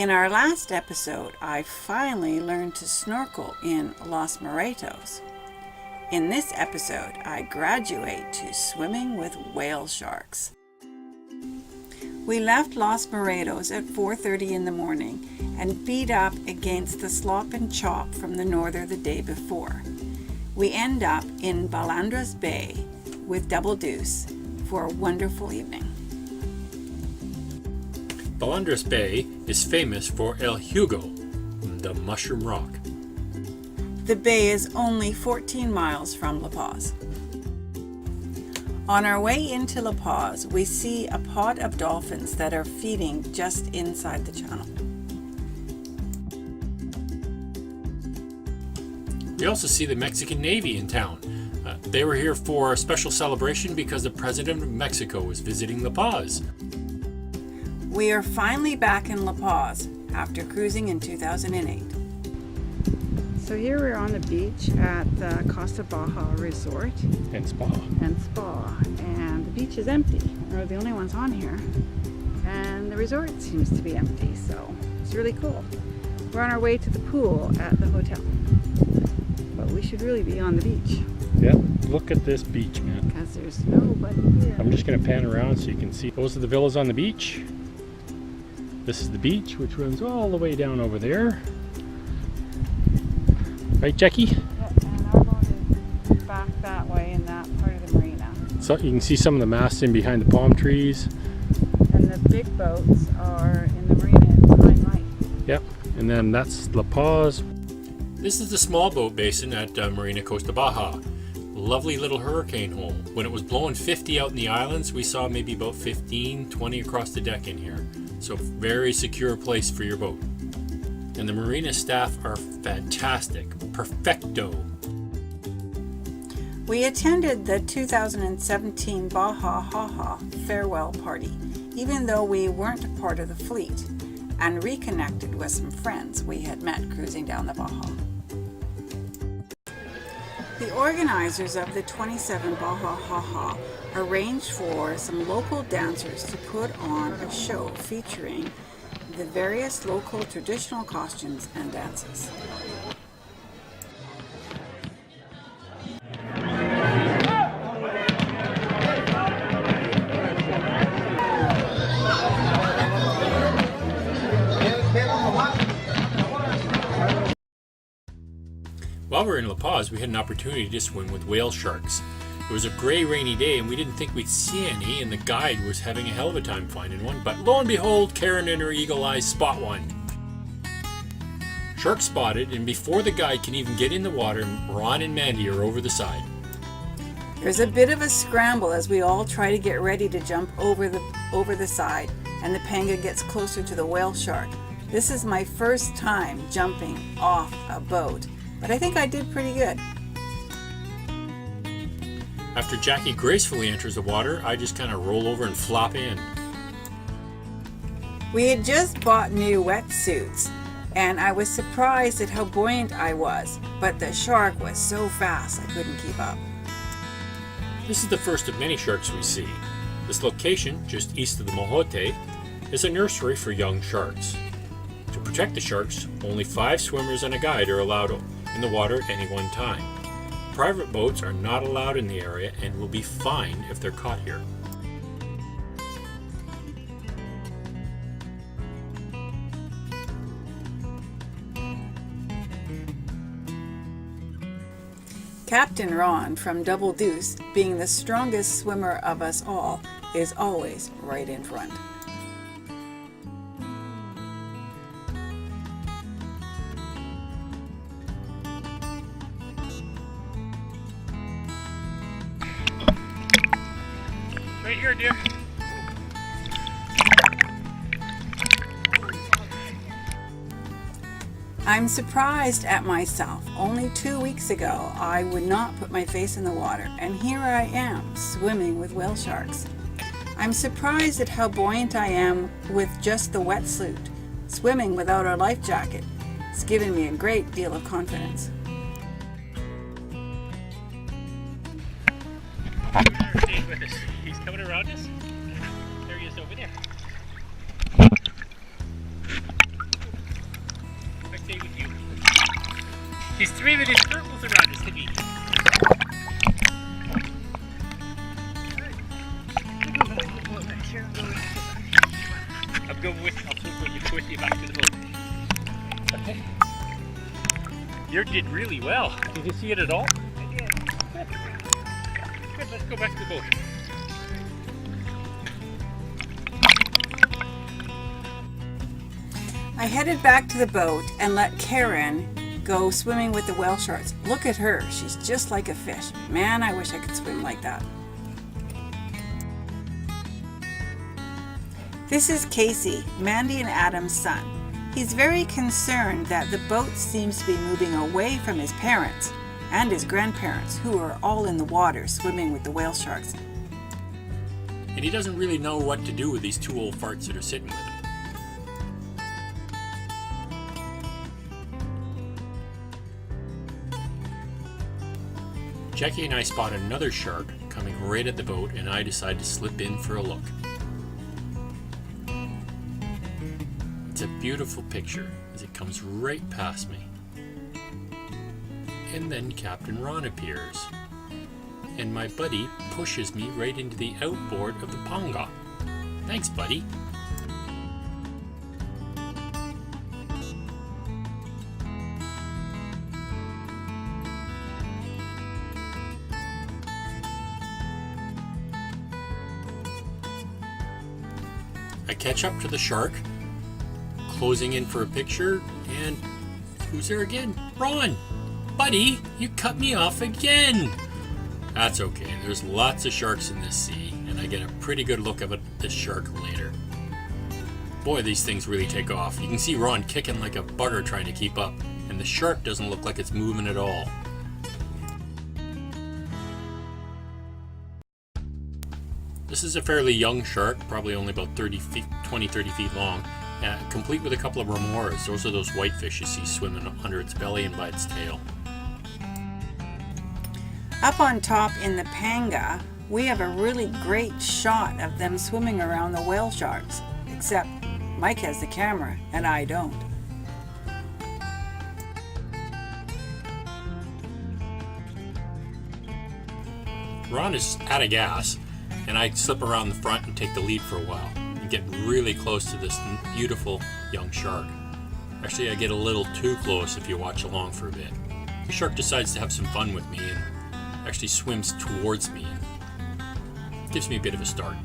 In our last episode, I finally learned to snorkel in Los Muertos. In this episode, I graduate to swimming with whale sharks. We left Los Muertos at 4:30 in the morning and beat up against the slop and chop from the norther the day before. We end up in Balandra Bay with Double Deuce for a wonderful evening. Balandra Bay is famous for El Hugo, the mushroom rock. The bay is only 14 miles from La Paz. On our way into La Paz, we see a pod of dolphins that are feeding just inside the channel. We also see the Mexican Navy in town. They were here for a special celebration because the President of Mexico was visiting La Paz. We are finally back in La Paz after cruising in 2008. So here we're on the beach at the Costa Baja Resort And spa. and the beach is empty. We're the only ones on here, and the resort seems to be empty, so it's really cool. We're on our way to the pool at the hotel, but we should really be on the beach Yep, look at this beach, man. because there's nobody here. I'm just going to pan around so you can see. Those are the villas on the beach. This is the beach, which runs all the way down over there. Right, Jacquie? Yeah, and our boat is back that way in that part of the marina. So you can see some of the masts in behind the palm trees. And the big boats are in the marina behind right. Yep, and then that's La Paz. This is the small boat basin at Marina Costa Baja. Lovely little hurricane hole. When it was blowing 50 out in the islands, we saw maybe about 15, 20 across the deck in here. So very secure place for your boat. And the marina staff are fantastic. Perfecto. We attended the 2017 Baja Haha farewell party, even though we weren't a part of the fleet, and reconnected with some friends we had met cruising down the Baja. The organizers of the 27 Baja Haha arranged for some local dancers to put on a show featuring the various local traditional costumes and dances. While we were in La Paz, we had an opportunity to swim with whale sharks. It was a gray, rainy day, and we didn't think we'd see any, and the guide was having a hell of a time finding one, but lo and behold, Karen and her eagle eyes spot one. Shark spotted, and before the guide can even get in the water, Ron and Mandy are over the side. There's a bit of a scramble as we all try to get ready to jump over the side, and the panga gets closer to the whale shark. This is my first time jumping off a boat, but I think I did pretty good. After Jacquie gracefully enters the water, I just kind of roll over and flop in. We had just bought new wetsuits, and I was surprised at how buoyant I was, but the shark was so fast I couldn't keep up. This is the first of many sharks we see. This location, just east of the Mojote, is a nursery for young sharks. To protect the sharks, only 5 swimmers and a guide are allowed in the water at any one time. Private boats are not allowed in the area and will be fined if they're caught here. Captain Ron from Double Deuce, being the strongest swimmer of us all, is always right in front. Right here, dear. I'm surprised at myself. Only 2 weeks ago, I would not put my face in the water, and here I am, swimming with whale sharks. I'm surprised at how buoyant I am with just the wetsuit, swimming without a life jacket. It's given me a great deal of confidence. Stayed with us. He's coming around us. There he is over there. waving his circles around us to me. I'm going with. I'll put you back to the boat. Okay. You did really well. Did you see it at all? I did. Good. Good. Let's go back to the boat. I headed back to the boat and let Karen go swimming with the whale sharks. Look at her. She's just like a fish. Man, I wish I could swim like that. This is Casey, Mandy and Adam's son. He's very concerned that the boat seems to be moving away from his parents and his grandparents, who are all in the water swimming with the whale sharks. And he doesn't really know what to do with these two old farts that are sitting with him. Jacquie and I spot another shark coming right at the boat, and I decide to slip in for a look. It's a beautiful picture as it comes right past me. And then Captain Ron appears, and my buddy pushes me right into the outboard of the Ponga. Thanks, buddy. I catch up to the shark, closing in for a picture, and who's there again? Ron! Buddy, you cut me off again! That's okay, there's lots of sharks in this sea, and I get a pretty good look at this shark later. Boy, these things really take off. You can see Ron kicking like a bugger trying to keep up, and the shark doesn't look like it's moving at all. This is a fairly young shark, probably only about 30 feet long, complete with a couple of remoras. Those are those whitefish you see swimming under its belly and by its tail. Up on top in the Panga, we have a really great shot of them swimming around the whale sharks, except Mike has the camera and I don't. Ron is out of gas, and I slip around the front and take the lead for a while and get really close to this beautiful young shark. Actually, I get a little too close if you watch along for a bit. The shark decides to have some fun with me and actually swims towards me and gives me a bit of a start.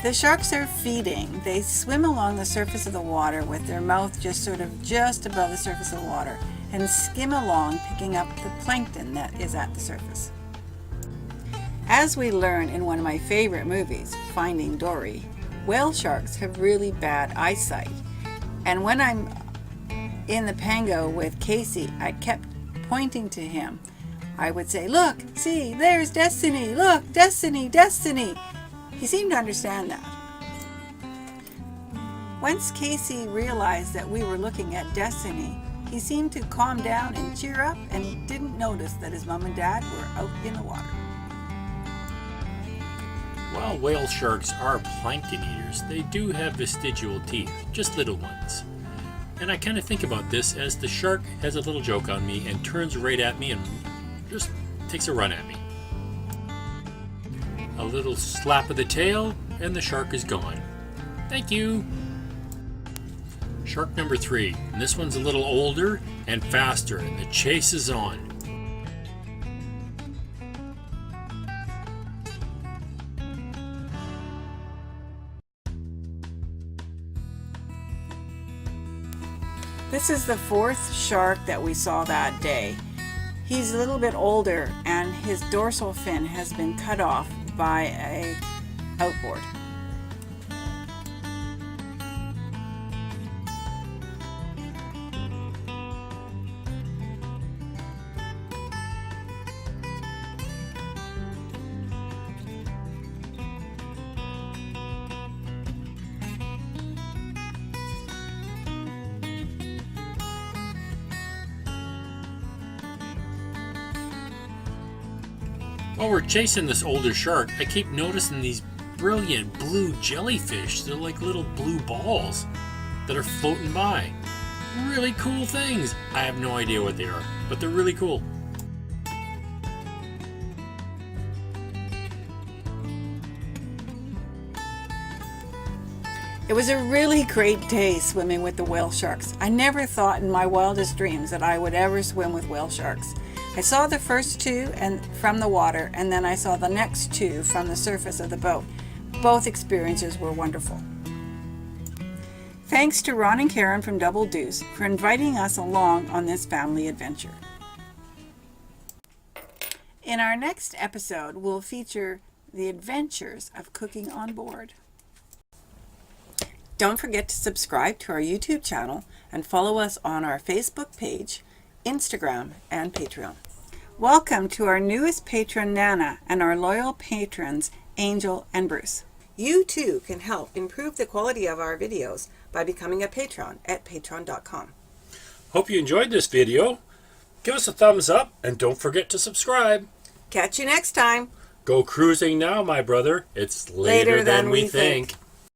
The sharks are feeding. They swim along the surface of the water with their mouth just above the surface of the water and skim along, picking up the plankton that is at the surface. As we learn in one of my favorite movies, Finding Dory, whale sharks have really bad eyesight. And when I'm in the Pango with Casey, I kept pointing to him. I would say, "Look, see, there's Destiny, look, Destiny, Destiny." He seemed to understand that. Once Casey realized that we were looking at Destiny, he seemed to calm down and cheer up and didn't notice that his mom and dad were out in the water. While whale sharks are plankton eaters, they do have vestigial teeth, just little ones. And I kind of think about this as the shark has a little joke on me and turns right at me and just takes a run at me. A little slap of the tail and the shark is gone. Thank you! Shark number 3, and this one's a little older and faster, and the chase is on. This is the 4th shark that we saw that day. He's a little bit older and his dorsal fin has been cut off by a outboard. While we're chasing this older shark, I keep noticing these brilliant blue jellyfish. They're like little blue balls that are floating by. Really cool things. I have no idea what they are, but they're really cool. It was a really great day swimming with the whale sharks. I never thought in my wildest dreams that I would ever swim with whale sharks. I saw the first two from the water, and then I saw the next two from the surface of the boat. Both experiences were wonderful. Thanks to Ron and Karen from Double Deuce for inviting us along on this family adventure. In our next episode, we'll feature the adventures of cooking on board. Don't forget to subscribe to our YouTube channel and follow us on our Facebook page, Instagram, and Patreon. Welcome to our newest patron, Nana, and our loyal patrons, Angel and Bruce. You too can help improve the quality of our videos by becoming a patron at patreon.com. Hope you enjoyed this video. Give us a thumbs up and don't forget to subscribe. Catch you next time. Go cruising now, my brother. It's later than we think.